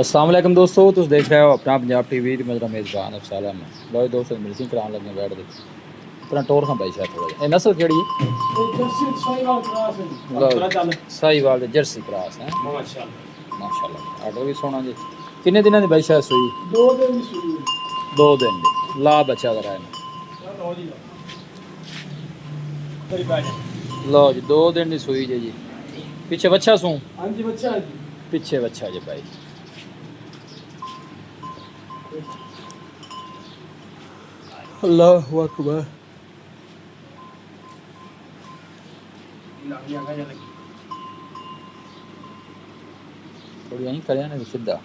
अस्सलाम वालेकुम दोस्तों, तुम देख रहे हो अपना पंजाब टीवी ते मेरा मेज़बान अफसाल अहमद। लो दोस्तों मिल्किंग कराने लगे बैठ दे अपना टोर खां भाई शायद थोड़ा ये नस्ल केड़ी है? लो साहिवाल जर्सी क्रॉस है माशाल्लाह। आर्डर भी सोना जी। किन्ने दिनों की भाई शायद सूई? 2 दिन की सुई है। 2 दिन दी ला बच्चा करा है। लो जी 2 दिन की सूई जी। पीछे बच्चा सू? हाँ जी बच्चा है जी। पीछे बच्चा जी भाई। अल्लाहु अकबर। थोड़ी यहीं करे ना सीधा।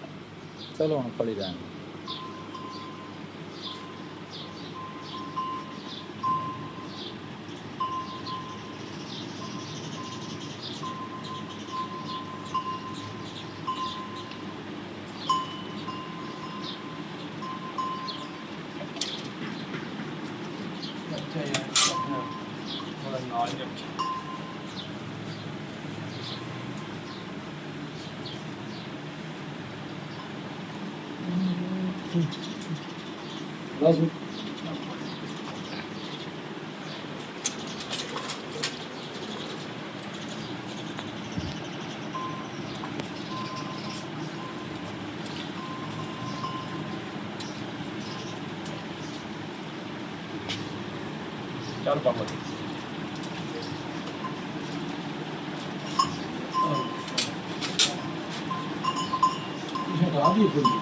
चलो हम खड़ी रहेंगे। चल पापा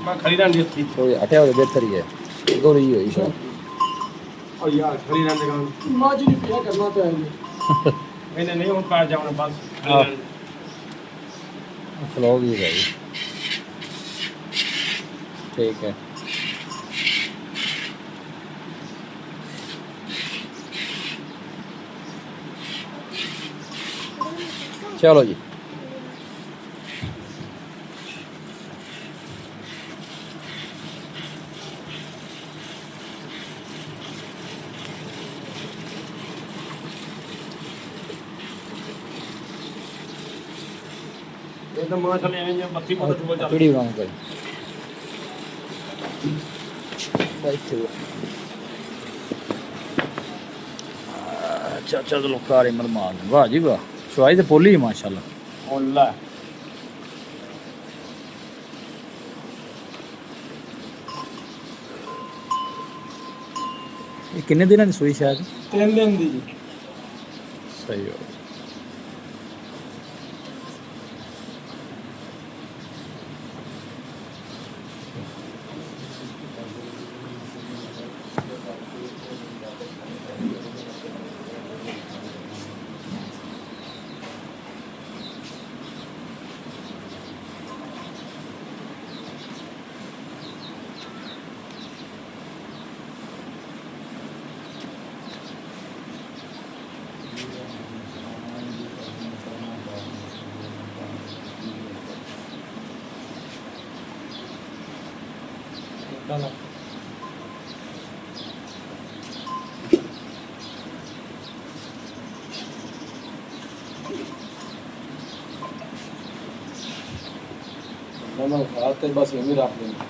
मैं खरीदा नहीं थी तो ये हटे हुए बेहतर ही है। दो रही हुई शायद। और यार खरीदा नहीं मां जी ने क्या करना तो है मैंने नहीं हूं कार जाऊंगा बस फ्लॉग ही भाई ठीक है। चलो जी एकदम मां चले आएंगे बत्ती को तो चल पीढ़ी बनाऊँ कोई बैठे हुए। अच्छा चलो कार इमल मार वाह जी वाह। चुआई तो पोली है माशाल्लाह। ओला ये किन्ने दिनों की सूई शायद? 3 दिन दी जी। सही हो। चलो ना खाते बस यही रख देंगे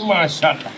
माशाल्लाह।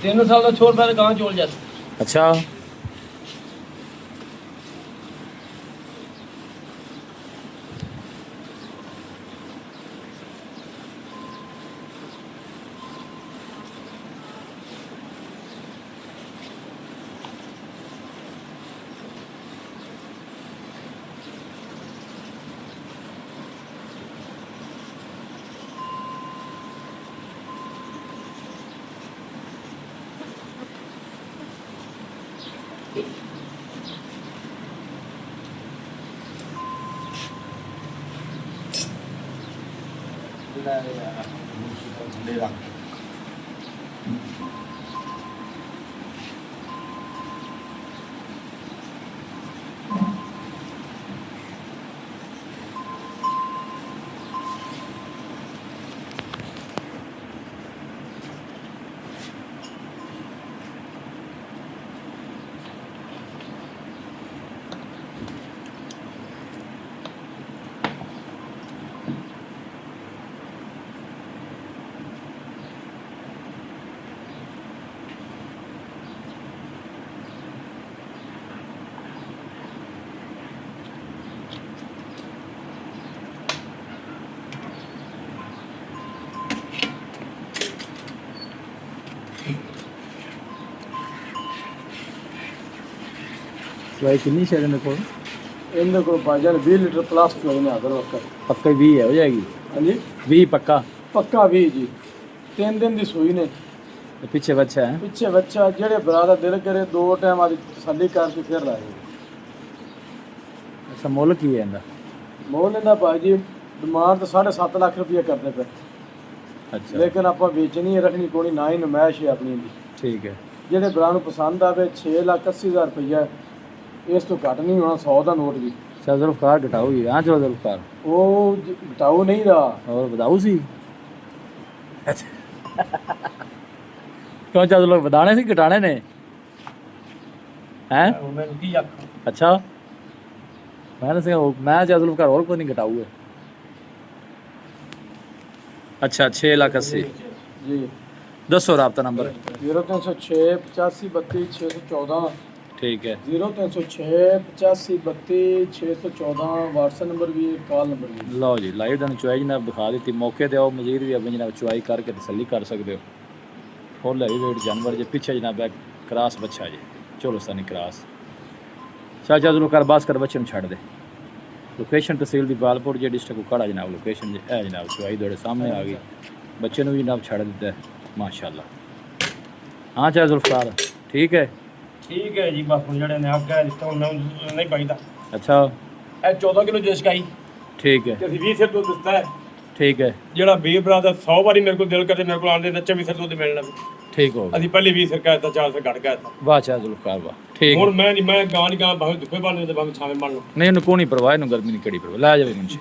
तीन साल का छोड़ पहले गाँव चल जाता। अच्छा ਲੈ ਯਾਰ ਥੱਲੇ ਰੱਖ ਚਵਾਈ ਕਿੰਨੀ ਸ਼ੇਰ ਇਹਦੇ ਕੋਲ ਇਹਦੇ ਕੋਲ ਭਾਜਨ 20 ਲੀਟਰ ਪਲੱਸ ਚੋਈ ਨੇ ਅਦਰ ਵਕਤ ਪੱਕਾ 20 ਹੈ ਹੋ ਜਾਏਗੀ ਹਾਂਜੀ 20 ਪੱਕਾ ਪੱਕਾ 20 ਜੀ 3 ਦਿਨ ਦੀ ਸੂਈ ਨੇ ਤੇ ਪਿੱਛੇ ਬੱਚਾ ਹੈ ਪਿੱਛੇ ਬੱਚਾ ਜਿਹੜੇ ਭਰਾ ਦਾ ਦਿਲ ਕਰੇ 2 ਟਾਈਮ ਆਦੀ ਤਸੱਲੀ ਕਰਕੇ ਫਿਰ ਲਾਏ ਅੱਛਾ ਮੁੱਲ ਕੀ ਹੈ ਇਹਦਾ ਮੋਲ ਇਹਦਾ ਭਾਜੀ ਡਿਮਾਂਡ ਤਾਂ 7.5 ਲੱਖ ਰੁਪਏ ਕਰਦੇ ਪਏ ਅੱਛਾ ਲੇਕਿਨ ਆਪਾਂ ਵੇਚਣੀ ਹੈ ਰੱਖਣੀ ਕੋਣੀ ਨਾ ਹੀ ਨਮਾਇਸ਼ ਹੈ ਆਪਣੀ ਦੀ ਠੀਕ ਹੈ ਜਿਹੜੇ ਭਰਾ ਨੂੰ ਪਸੰਦ ਆਵੇ 6,80,000 ਰੁਪਈਆ ਇਸ ਤੋਂ ਘੱਟ ਨਹੀਂ ਹੋਣਾ 100 ਦਾ ਨੋਟ ਵੀ ਚਲ ਜ਼ੁਲਫਕਾਰ ਘਟਾਓ ਹੀ ਹਾਂ ਚਲੋ ਜ਼ੁਲਫਕਾਰ ਉਹ ਘਟਾਓ ਨਹੀਂ ਦਾ ਹੋਰ ਵਧਾਊ ਸੀ ਕਿਉਂ ਚੱਲ ਲੋਕ ਵਧਾਣੇ ਸੀ ਘਟਾਣੇ ਨੇ ਹੈ ਮੈਨੂੰ ਕੀ ਆਖਾਂ ਅੱਛਾ ਮੈਂ ਜਦ ਜ਼ੁਲਫਕਾਰ ਹੋਰ ਕੋਈ ਨਹੀਂ ਘਟਾਊਗਾ ਅੱਛਾ 6,80,000 ਜੀ ਦੱਸੋ ਰਾਬਤਾ ਨੰਬਰ 0306 85 32 614 ਠੀਕ ਹੈ 0306 85 32 614 WhatsApp ਨੰਬਰ ਵੀ ਹੈ ਕਾਲ ਨੰਬਰ ਵੀ ਹੈ। ਲਓ ਜੀ ਲਾਈਵ ਤੁਹਾਨੂੰ ਚੁਆਈ ਜਨਾਬ ਦਿਖਾ ਦਿੱਤੀ ਮੌਕੇ ਤੇ ਆਓ ਮਜ਼ੀਦ ਵੀ ਆਪਣੀ ਜਨਾਬ ਚੁਆਈ ਕਰਕੇ ਤਸੱਲੀ ਕਰ ਸਕਦੇ ਹੋ ਫੁੱਲ ਹੈਵੀ ਵੇਟ ਜਾਨਵਰ ਜੇ ਪਿੱਛੇ ਜਨਾਬ ਹੈ ਕਰਾਸ ਬੱਚਾ ਜੀ ਚੋਲਸਤਾਨੀ ਕਰਾਸ ਚਾਚਾ ਜ਼ਰੂਰ ਕਰ ਬਾਸ ਕਰ ਬੱਚੇ ਨੂੰ ਛੱਡ ਦੇ ਲੋਕੇਸ਼ਨ ਤਹਿਸੀਲ ਦੀ ਬਾਲਪੁਰ ਜੇ ਡਿਸਟ੍ਰਿਕਟ ਉਕਾੜਾ ਜਨਾਬ ਲੋਕੇਸ਼ਨ ਜੇ ਹੈ ਜਨਾਬ ਚੁਆਈ ਤੁਹਾਡੇ ਸਾਹਮਣੇ ਆ ਗਈ ਬੱਚੇ ਨੂੰ ਵੀ ਜਨਾਬ ਛੱਡ ਦਿੱਤਾ ਮਾਸ਼ਾਅੱਲਾ ਹਾਂ ਚਾਚਾ ਜ਼ੁਲਫਕਾਰ ਠੀਕ ਹੈ ਠੀਕ ਹੈ ਜੀ ਬਾਪੂ ਜਿਹੜੇ ਨੇ ਆਪ ਕਹਿ ਦਿੱਤਾ ਉਹਨਾਂ ਨੂੰ ਨਹੀਂ ਪਾਈਦਾ ਅੱਛਾ ਇਹ 14 ਕਿਲੋ ਜਸਕਾਈ ਠੀਕ ਹੈ ਤੇ ਅਸੀਂ 20 ਸਿਰ ਦੁੱਧ ਦਿੱਤਾ ਹੈ ਠੀਕ ਹੈ ਜਿਹੜਾ ਬੀ ਬਰਾਦਰ 100 ਵਾਰੀ ਮੇਰੇ ਕੋਲ ਦਿਲ ਕਰਦੇ ਮੇਰੇ ਕੋਲ ਆਉਂਦੇ ਨੱਚੇ 20 ਸਿਰ ਦੁੱਧ ਮਿਲਣਾ ਠੀਕ ਹੋ ਗਿਆ ਅਸੀਂ ਪਹਿਲੇ 20 ਸਿਰ ਕਹਿਤਾ 4 ਸਿਰ ਘੱਟ ਕਹਿਤਾ ਵਾਹ ਚਾਚਾ ਜ਼ੁਲਫਕਾਰ ਵਾਹ ਠੀਕ ਹੁਣ ਮੈਂ ਨਹੀਂ ਮੈਂ ਗਾਂ ਦੀ ਗਾਂ ਭਾਵੇਂ ਦੁੱਖੇ ਬਣ ਲਓ ਤੇ ਭਾਵੇਂ ਛਾਵੇਂ ਬਣ ਲਓ ਨਹੀਂ ਉਹਨੂੰ ਕੋਈ ਨਹੀਂ ਪਰਵਾਹ ਇਹਨੂੰ ਗਰਮੀ ਨਹੀਂ ਕਿਹੜੀ ਪਰਵਾਹ ਲੈ ਜਾਵੇ ਮੁੰਚੀ